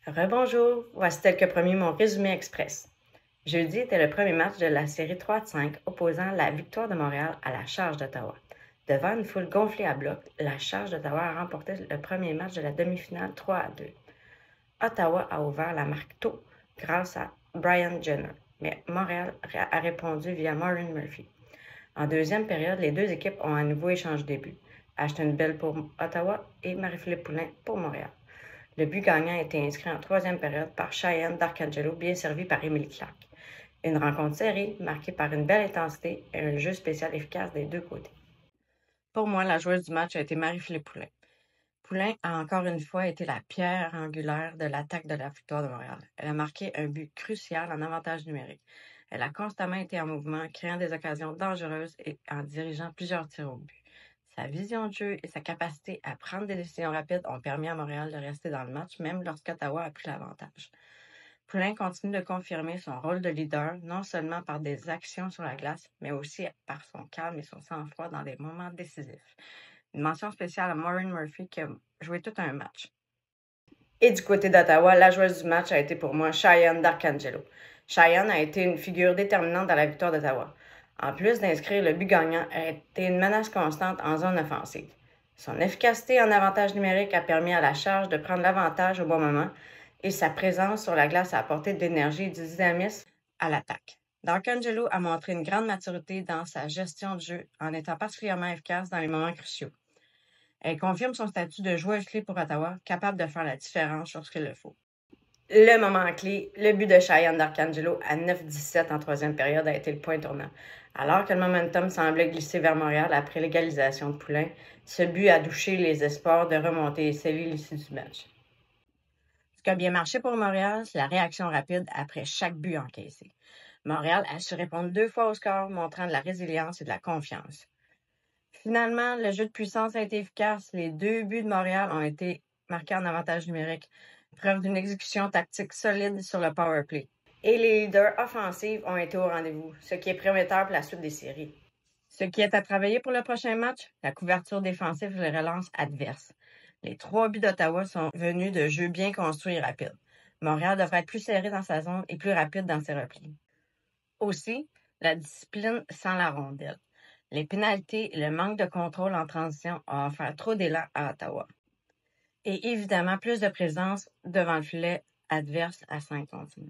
Rebonjour, voici tel que promis mon résumé express. Jeudi était le premier match de la série 3-5 opposant la victoire de Montréal à la Charge d'Ottawa. Devant une foule gonflée à bloc, la Charge d'Ottawa a remporté le premier match de la demi-finale 3-2. Ottawa a ouvert la marque tôt grâce à Brian Jenner, mais Montréal a répondu via Maureen Murphy. En deuxième période, les deux équipes ont à nouveau échangé des buts. Ashton Bell pour Ottawa et Marie-Philippe Poulin pour Montréal. Le but gagnant a été inscrit en troisième période par Cheyenne Darcangelo, bien servi par Émilie Clark. Une rencontre serrée, marquée par une belle intensité et un jeu spécial efficace des deux côtés. Pour moi, la joueuse du match a été Marie-Philippe Poulin. Poulin a encore une fois été la pierre angulaire de l'attaque de la victoire de Montréal. Elle a marqué un but crucial en avantage numérique. Elle a constamment été en mouvement, créant des occasions dangereuses et en dirigeant plusieurs tirs au but. Sa vision de jeu et sa capacité à prendre des décisions rapides ont permis à Montréal de rester dans le match, même lorsqu'Ottawa a pris l'avantage. Poulin continue de confirmer son rôle de leader, non seulement par des actions sur la glace, mais aussi par son calme et son sang-froid dans des moments décisifs. Une mention spéciale à Maureen Murphy qui a joué tout un match. Et du côté d'Ottawa, la joueuse du match a été pour moi Cheyenne Darcangelo. Cheyenne a été une figure déterminante dans la victoire d'Ottawa. En plus d'inscrire le but gagnant, elle a été une menace constante en zone offensive. Son efficacité en avantage numérique a permis à la Charge de prendre l'avantage au bon moment et sa présence sur la glace a apporté de l'énergie et du dynamisme à l'attaque. Darcangelo a montré une grande maturité dans sa gestion de jeu en étant particulièrement efficace dans les moments cruciaux. Elle confirme son statut de joueuse clé pour Ottawa, capable de faire la différence lorsqu'il le faut. Le moment clé, le but de Cheyenne Darcangelo à 9-17 en troisième période a été le point tournant. Alors que le momentum semblait glisser vers Montréal après l'égalisation de Poulin, ce but a douché les espoirs de remonter et sceller l'issue du match. Ce qui a bien marché pour Montréal, c'est la réaction rapide après chaque but encaissé. Montréal a su répondre 2 fois au score, montrant de la résilience et de la confiance. Finalement, le jeu de puissance a été efficace. Les 2 buts de Montréal ont été marqués en avantage numérique, preuve d'une exécution tactique solide sur le power play. Et les leaders offensifs ont été au rendez-vous, ce qui est prometteur pour la suite des séries. Ce qui est à travailler pour le prochain match, la couverture défensive et les relances adverses. Les 3 buts d'Ottawa sont venus de jeux bien construits et rapides. Montréal devrait être plus serré dans sa zone et plus rapide dans ses replis. Aussi, la discipline sans la rondelle. Les pénalités et le manque de contrôle en transition ont offert trop d'élan à Ottawa. Et évidemment, plus de présence devant le filet adverse à 5 cm.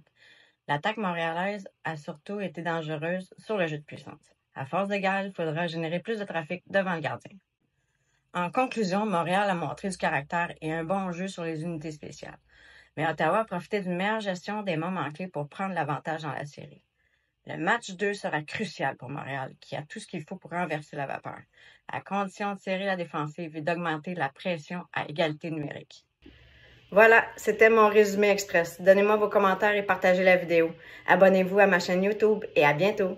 L'attaque montréalaise a surtout été dangereuse sur le jeu de puissance. À force d'égale, il faudra générer plus de trafic devant le gardien. En conclusion, Montréal a montré du caractère et un bon jeu sur les unités spéciales. Mais Ottawa a profité d'une meilleure gestion des moments clés pour prendre l'avantage dans la série. Le match 2 sera crucial pour Montréal, qui a tout ce qu'il faut pour renverser la vapeur, à condition de serrer la défensive et d'augmenter la pression à égalité numérique. Voilà, c'était mon résumé express. Donnez-moi vos commentaires et partagez la vidéo. Abonnez-vous à ma chaîne YouTube et à bientôt!